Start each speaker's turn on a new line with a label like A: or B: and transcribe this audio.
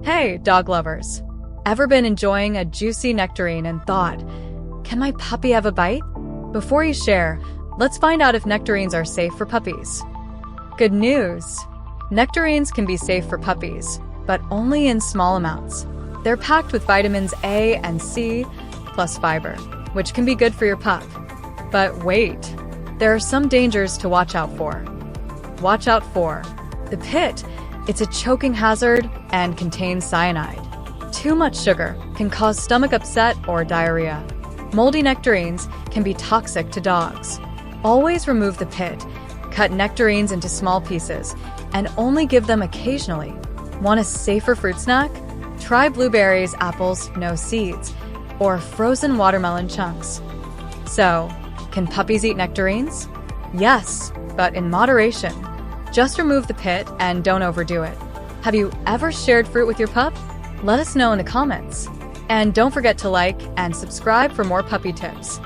A: Hey, dog lovers! Ever been enjoying a juicy nectarine and thought, can my puppy have a bite? Before you share, let's find out if nectarines are safe for puppies. Good news! Nectarines can be safe for puppies, but only in small amounts. They're packed with vitamins A and C, plus fiber, which can be good for your pup. But wait, there are some dangers to watch out for. Watch out for the pit. It's a choking hazard and contains cyanide. Too much sugar can cause stomach upset or diarrhea. Moldy nectarines can be toxic to dogs. Always remove the pit. Cut nectarines into small pieces and only give them occasionally. Want a safer fruit snack? Try blueberries, apples, no seeds, or frozen watermelon chunks. So, can puppies eat nectarines? Yes, but in moderation. Just remove the pit and don't overdo it. Have you ever shared fruit with your pup? Let us know in the comments. And don't forget to like and subscribe for more puppy tips.